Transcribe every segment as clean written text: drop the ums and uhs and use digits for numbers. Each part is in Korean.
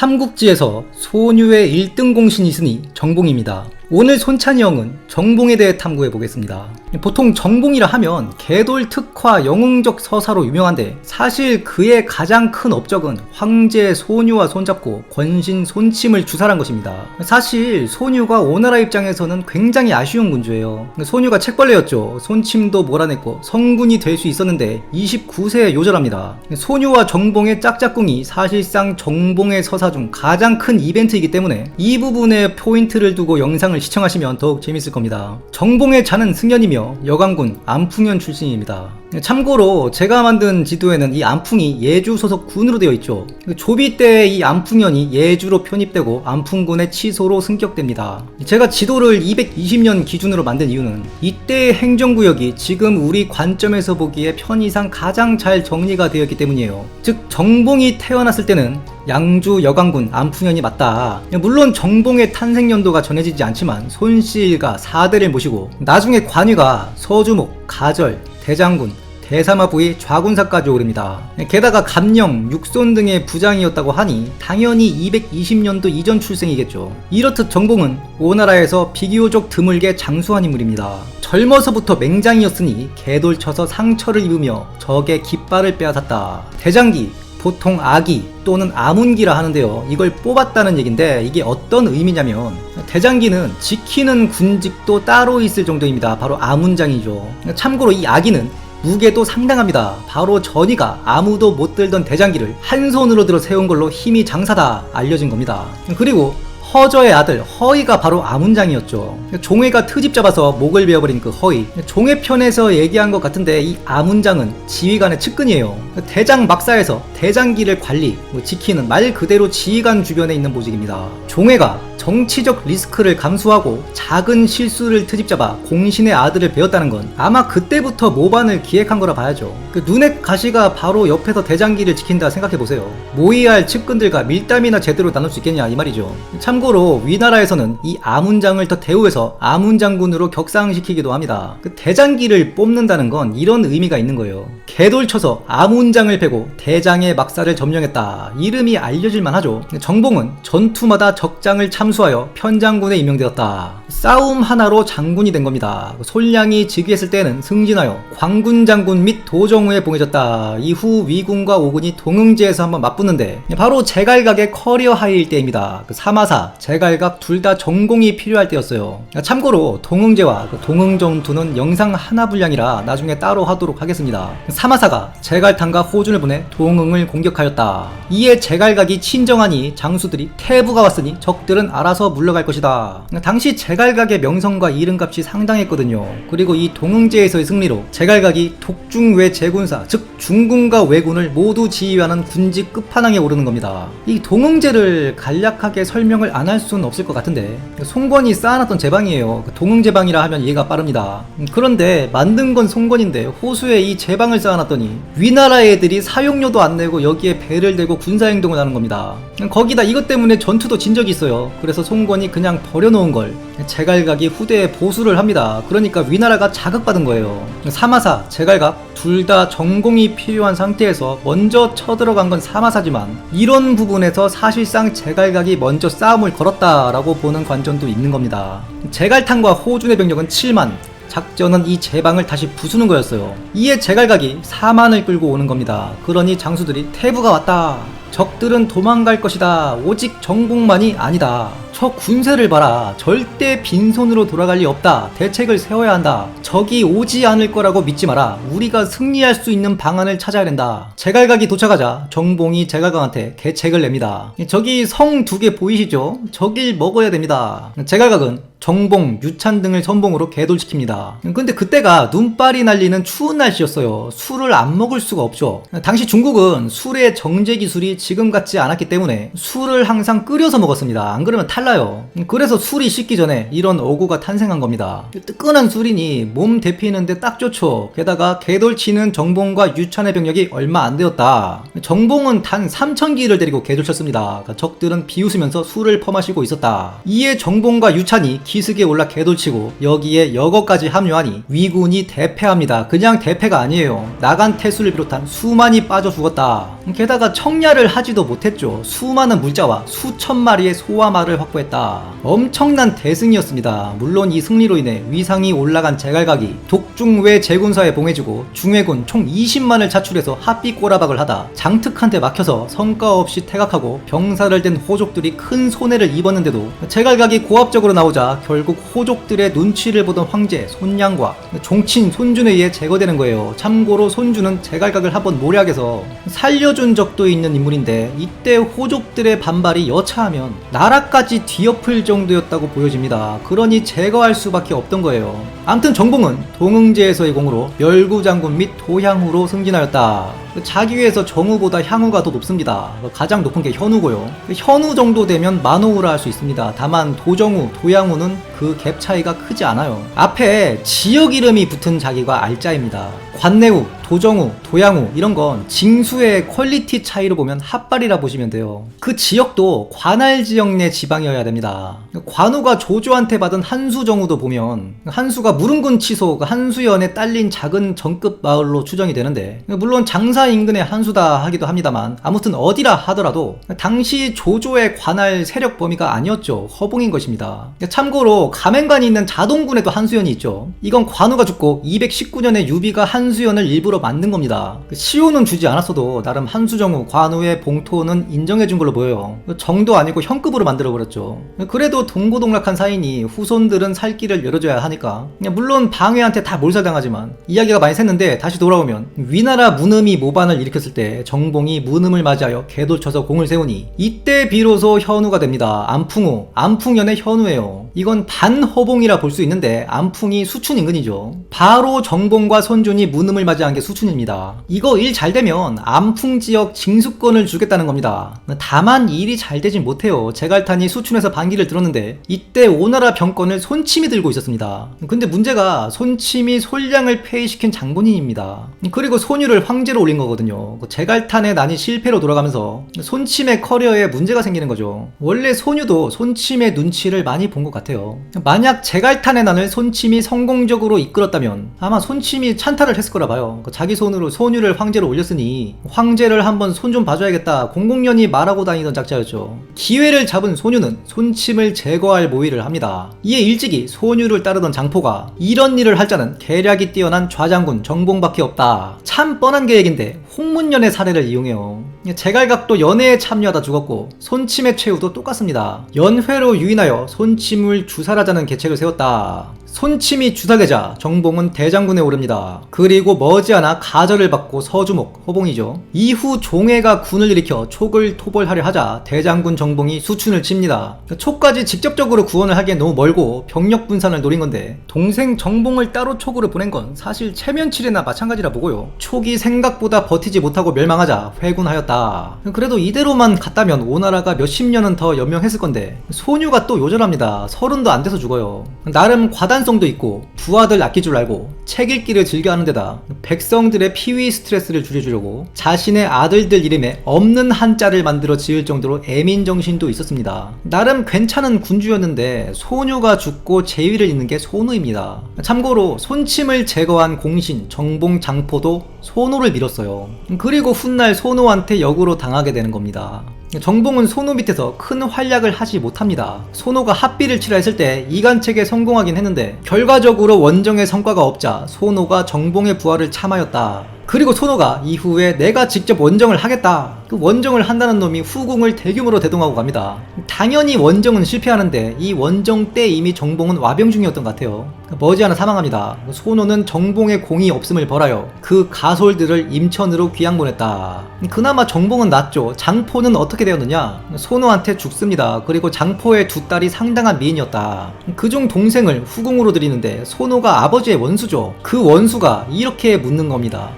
삼국지에서 소뉴의 1등 공신이 있으니 정봉입니다. 오늘 손찬이 형은 정봉에 대해 탐구해 보겠습니다. 보통 정봉이라 하면 개돌 특화 영웅적 서사로 유명한데 사실 그의 가장 큰 업적은 황제 소뉴와 손잡고 권신 손침을 주살한 것입니다. 사실 소뉴가 오나라 입장에서는 굉장히 아쉬운 군주예요. 소뉴가 책벌레였죠. 손침도 몰아냈고 성군이 될 수 있었는데 29세에 요절합니다. 소뉴와 정봉의 짝짝꿍이 사실상 정봉의 서사 중 가장 큰 이벤트이기 때문에 이 부분에 포인트를 두고 영상을 시청하시면 더욱 재밌을 겁니다. 정봉의 자는 승연이며 여강군 안풍현 출신입니다. 참고로 제가 만든 지도에는 이 안풍이 예주 소속 군으로 되어 있죠. 조비 때 이 안풍현이 예주로 편입되고 안풍군의 치소로 승격됩니다. 제가 지도를 220년 기준으로 만든 이유는 이때의 행정구역이 지금 우리 관점에서 보기에 편의상 가장 잘 정리가 되어 있기 때문이에요. 즉 정봉이 태어났을 때는 양주 여강군 안풍현이 맞다. 물론 정봉의 탄생 연도가 전해지지 않지만 손씨일가 4대를 모시고 나중에 관위가 서주목, 가절, 대장군, 대사마부의 좌군사까지 오릅니다. 게다가 감령, 육손 등의 부장이었다고 하니 당연히 220년도 이전 출생이겠죠. 이렇듯 정봉은 오나라에서 비교적 드물게 장수한 인물입니다. 젊어서부터 맹장이었으니 개돌 쳐서 상처를 입으며 적의 깃발을 빼앗았다. 대장기, 보통 아기 또는 아문기라 하는데요. 이걸 뽑았다는 얘긴데 이게 어떤 의미냐면 대장기는 지키는 군직도 따로 있을 정도입니다. 바로 아문장이죠. 참고로 이 아기는 무게도 상당합니다. 바로 전이가 아무도 못 들던 대장기를 한 손으로 들어 세운 걸로 힘이 장사다 알려진 겁니다. 그리고 허저의 아들 허이가 바로 아문장이었죠. 종회가 트집 잡아서 목을 베어버린 그 허이, 종회 편에서 얘기한 것 같은데 이 아문장은 지휘관의 측근이에요. 대장 막사에서 대장기를 관리, 지키는 말 그대로 지휘관 주변에 있는 보직입니다. 종회가 정치적 리스크를 감수하고 작은 실수를 트집잡아 공신의 아들을 배웠다는 건 아마 그때부터 모반을 기획한 거라 봐야죠. 눈의 가시가 바로 옆에서 대장기를 지킨다 생각해보세요. 모의해야 할 측근들과 밀담이나 제대로 나눌 수 있겠냐 이 말이죠. 참고로 위나라에서는 이 아문장을 더 대우해서 아문장군으로 격상시키기도 합니다. 대장기를 뽑는다는 건 이런 의미가 있는 거예요. 개돌 쳐서 아문장을 패고 대장의 막사를 점령했다. 이름이 알려질만 하죠. 정봉은 전투마다 적장을 참수하여 편장군에 임명되었다. 싸움 하나로 장군이 된 겁니다. 솔량이 즉위했을 때는 승진하여 광군 장군 및 도정우에 봉해졌다. 이후 위군과 오군이 동흥제에서 한번 맞붙는데 바로 제갈각의 커리어 하이일 때입니다. 사마사, 제갈각 둘 다 전공이 필요할 때였어요. 참고로 동흥제와 동흥전투는 영상 하나 분량이라 나중에 따로 하도록 하겠습니다. 사마사가 제갈탄과 호준을 보내 동흥을 공격하였다. 이에 제갈각이 친정하니 장수들이 태부가 왔으니 적들은 알아서 물러갈 것이다. 당시 제갈각의 명성과 이름값이 상당했거든요. 그리고 이 동흥제에서의 승리로 제갈각이 독중외 제군사, 즉 중군과 외군을 모두 지휘하는 군직 끝판왕에 오르는 겁니다. 이 동흥제를 간략하게 설명을 안 할 수는 없을 것 같은데 송권이 쌓아놨던 제방이에요. 동흥제방이라 하면 이해가 빠릅니다. 그런데 만든 건 송권인데 호수에 이 제방을 쌓아놨더니 위나라 애들이 사용료도 안 내고 여기에 배를 대고 군사행동을 하는 겁니다. 거기다 이것 때문에 전투도 진 적이 있어요. 그래서 송권이 그냥 버려놓은 걸 제갈각이 후대에 보수를 합니다. 그러니까 위나라가 자극받은 거예요. 사마사, 제갈각 둘 다 전공이 필요한 상태에서 먼저 쳐들어간 건 사마사지만 이런 부분에서 사실상 제갈각이 먼저 싸움을 걸었다라고 보는 관점도 있는 겁니다. 제갈탄과 호준의 병력은 7만, 작전은 이 제방을 다시 부수는 거였어요. 이에 제갈각이 4만을 끌고 오는 겁니다. 그러니 장수들이 태부가 왔다. 적들은 도망갈 것이다. 오직 정봉만이 아니다. 저 군세를 봐라. 절대 빈손으로 돌아갈 리 없다. 대책을 세워야 한다. 적이 오지 않을 거라고 믿지 마라. 우리가 승리할 수 있는 방안을 찾아야 된다. 제갈각이 도착하자 정봉이 제갈각한테 계책을 냅니다. 저기 성 2개 보이시죠? 저길 먹어야 됩니다. 제갈각은 정봉, 유찬 등을 선봉으로 개돌시킵니다. 근데 그때가 눈발이 날리는 추운 날씨였어요. 술을 안 먹을 수가 없죠. 당시 중국은 술의 정제 기술이 지금 같지 않았기 때문에 술을 항상 끓여서 먹었습니다. 안 그러면 탈나요. 그래서 술이 식기 전에 이런 어구가 탄생한 겁니다. 뜨끈한 술이니 몸 데피는데 딱 좋죠. 게다가 개돌치는 정봉과 유찬의 병력이 얼마 안 되었다. 정봉은 단 3,000기를 데리고 개돌쳤습니다. 적들은 비웃으면서 술을 퍼마시고 있었다. 이에 정봉과 유찬이 기슭에 올라 개돌치고 여기에 여거까지 합류하니 위군이 대패합니다. 그냥 대패가 아니에요. 나간 태수를 비롯한 수만이 빠져 죽었다. 게다가 청야를 하지도 못했죠. 수많은 물자와 수천 마리의 소와 말을 확보했다. 엄청난 대승이었습니다. 물론 이 승리로 인해 위상이 올라간 제갈각이 독중외 제군사에 봉해지고 중회군 총 20만을 자출해서 합비 꼬라박을 하다 장특한테 막혀서 성과 없이 퇴각하고 병사를 댄 호족들이 큰 손해를 입었는데도 제갈각이 고압적으로 나오자 결국 호족들의 눈치를 보던 황제 손양과 종친 손준에 의해 제거되는 거예요. 참고로 손준은 제갈각을 한번 모략해서 살려준 적도 있는 인물인데 이때 호족들의 반발이 여차하면 나라까지 뒤엎을 정도였다고 보여집니다. 그러니 제거할 수밖에 없던 거예요. 암튼 정봉은 동응제에서의 공으로 멸구장군 및 도향후로 승진하였다. 자기위에서 정우보다 향후가 더 높습니다. 가장 높은 게 현우고요. 현우 정도 되면 만호우라 할 수 있습니다. 다만 도정우, 도향후는 그 갭 차이가 크지 않아요. 앞에 지역 이름이 붙은 자기가 알짜입니다. 관내우, 도정우, 도양우 이런 건 징수의 퀄리티 차이로 보면 핫발이라 보시면 돼요. 그 지역도 관할 지역 내 지방이어야 됩니다. 관우가 조조한테 받은 한수정우도 보면 한수가 무릉군 치소 한수연에 딸린 작은 정급 마을로 추정이 되는데 물론 장사 인근의 한수다 하기도 합니다만 아무튼 어디라 하더라도 당시 조조의 관할 세력 범위가 아니었죠. 허봉인 것입니다. 참고로 가맹관이 있는 자동군에도 한수연이 있죠. 이건 관우가 죽고 219년에 유비가 한수연을 일부러 만든 겁니다. 시효는 주지 않았어도 나름 한수정우, 관우의 봉토는 인정해준 걸로 보여요. 정도 아니고 현급으로 만들어버렸죠. 그래도 동고동락한 사이니 후손들은 살 길을 열어줘야 하니까 물론 방해한테 다 몰살당하지만 이야기가 많이 샜는데 다시 돌아오면 위나라 문음이 모반을 일으켰을 때 정봉이 문음을 맞이하여 개돌쳐서 공을 세우니 이때 비로소 현우가 됩니다. 안풍우, 안풍연의 현우예요. 이건 반허봉이라 볼 수 있는데 안풍이 수춘 인근이죠. 바로 정봉과 손준이 문음을 맞이한 게 수춘입니다. 이거 일 잘 되면 안풍 지역 징수권을 주겠다는 겁니다. 다만 일이 잘 되진 못해요. 제갈탄이 수춘에서 반기를 들었는데 이때 오나라 병권을 손침이 들고 있었습니다. 근데 문제가 손침이 솔량을 폐위시킨 장본인입니다. 그리고 손유를 황제로 올린 거거든요. 제갈탄의 난이 실패로 돌아가면서 손침의 커리어에 문제가 생기는 거죠. 원래 손유도 손침의 눈치를 많이 본 것 같아요. 만약 제갈탄의 난을 손침이 성공적으로 이끌었다면 아마 손침이 찬탈을 했을 거라 봐요. 자기 손으로 손유를 황제로 올렸으니 황제를 한번 손 좀 봐줘야겠다 공공연히 말하고 다니던 작자였죠. 기회를 잡은 손유는 손침을 제거할 모의를 합니다. 이에 일찍이 손유를 따르던 장포가 이런 일을 할 자는 계략이 뛰어난 좌장군 정봉밖에 없다. 참 뻔한 계획인데 홍문연의 사례를 이용해요. 제갈각도 연회에 참여하다 죽었고 손침의 최후도 똑같습니다. 연회로 유인하여 손침을 주살하자는 계책을 세웠다. 손침이 주사되자 정봉은 대장군에 오릅니다. 그리고 머지않아 가절을 받고 서주목, 허봉이죠. 이후 종해가 군을 일으켜 촉을 토벌하려 하자 대장군 정봉이 수춘을 칩니다. 촉까지 직접적으로 구원을 하기엔 너무 멀고 병력 분산을 노린 건데 동생 정봉을 따로 촉으로 보낸 건 사실 체면치레나 마찬가지라 보고요. 촉이 생각보다 버티지 못하고 멸망하자 회군하였다. 그래도 이대로만 갔다면 오나라가 몇십 년은 더 연명했을 건데 소유가 또 요절합니다. 30도 안 돼서 죽어요. 나름 과단성도 있고 부하들 아낄 줄 알고 책 읽기를 즐겨하는 데다 백성들의 피위 스트레스를 줄여주려고 자신의 아들들 이름에 없는 한자를 만들어 지을 정도로 애민정신도 있었습니다. 나름 괜찮은 군주였는데 소유가 죽고 제위를 잇는 게 손우입니다. 참고로 손침을 제거한 공신 정봉 장포도 손우를 밀었어요. 그리고 훗날 손우한테 역으로 당하게 되는 겁니다. 정봉은 손우 밑에서 큰 활약을 하지 못합니다. 손우가 합비를 치라 했을 때 이간책에 성공하긴 했는데 결과적으로 원정의 성과가 없자 손우가 정봉의 부하를 참하였다. 그리고 손우가 이후에 내가 직접 원정을 하겠다. 그 원정을 한다는 놈이 후궁을 대규모로 대동하고 갑니다. 당연히 원정은 실패하는데 이 원정 때 이미 정봉은 와병 중이었던 것 같아요. 머지않아 사망합니다. 손우는 정봉의 공이 없음을 벌하여 그 가솔들을 임천으로 귀양 보냈다. 그나마 정봉은 낫죠. 장포는 어떻게 되었느냐? 손우한테 죽습니다. 그리고 장포의 두 딸이 상당한 미인이었다. 그중 동생을 후궁으로 들이는데 손우가 아버지의 원수죠. 그 원수가 이렇게 묻는 겁니다.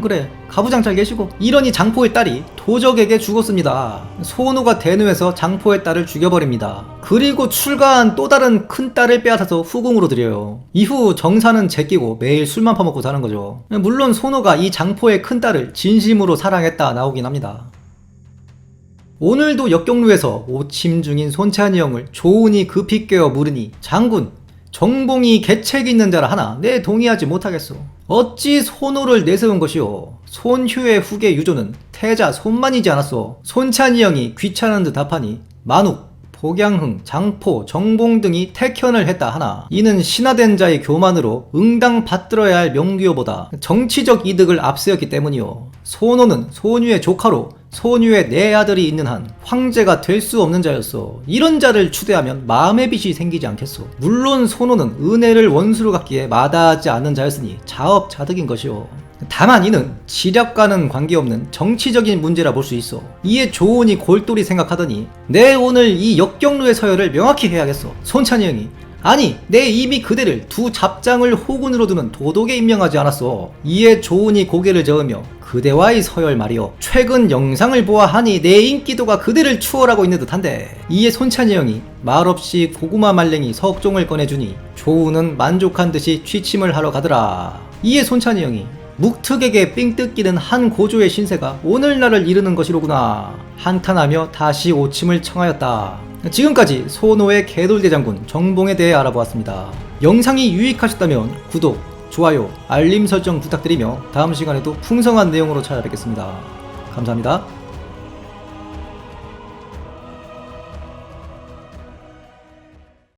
그래 가부장 잘 계시고. 이러니 장포의 딸이 도적에게 죽었습니다. 손우가 대누해서 장포의 딸을 죽여버립니다. 그리고 출가한 또 다른 큰 딸을 빼앗아서 후궁으로 들여요. 이후 정사는 제끼고 매일 술만 퍼먹고 사는 거죠. 물론 손우가 이 장포의 큰 딸을 진심으로 사랑했다 나오긴 합니다. 오늘도 역경루에서 오침 중인 손찬이 형을 조은이 급히 깨어 물으니 장군 정봉이 계책 있는 자라 하나 내 동의하지 못하겠소. 어찌 손호를 내세운 것이오. 손휴의 후계 유조는 태자 손만이지 않았소. 손찬이 형이 귀찮은 듯 답하니 만욱, 복양흥, 장포, 정봉 등이 택현을 했다 하나 이는 신하된 자의 교만으로 응당 받들어야 할 명규호보다 정치적 이득을 앞세웠기 때문이오. 손호는 손유의 조카로 손유의 네 아들이 있는 한 황제가 될 수 없는 자였어. 이런 자를 추대하면 마음의 빛이 생기지 않겠소. 물론 손호는 은혜를 원수로 갖기에 마다하지 않는 자였으니 자업자득인 것이오. 다만 이는 지략과는 관계없는 정치적인 문제라 볼 수 있어. 이에 조은이 골똘히 생각하더니 내 오늘 이 역경루의 서열을 명확히 해야겠어. 손찬이 형이 아니 내 이미 그대를 두 잡장을 호군으로 두는 도독에 임명하지 않았어. 이에 조은이 고개를 저으며 그대와의 서열 말이오. 최근 영상을 보아하니 내 인기도가 그대를 추월하고 있는 듯한데. 이에 손찬이 형이 말없이 고구마 말랭이 석종을 꺼내주니 조은은 만족한 듯이 취침을 하러 가더라. 이에 손찬이 형이 묵특에게 삥 뜯기는 한 고조의 신세가 오늘날을 이르는 것이로구나 한탄하며 다시 오침을 청하였다. 지금까지 손호의 개돌대장군 정봉에 대해 알아보았습니다. 영상이 유익하셨다면 구독, 좋아요, 알림 설정 부탁드리며 다음 시간에도 풍성한 내용으로 찾아뵙겠습니다. 감사합니다.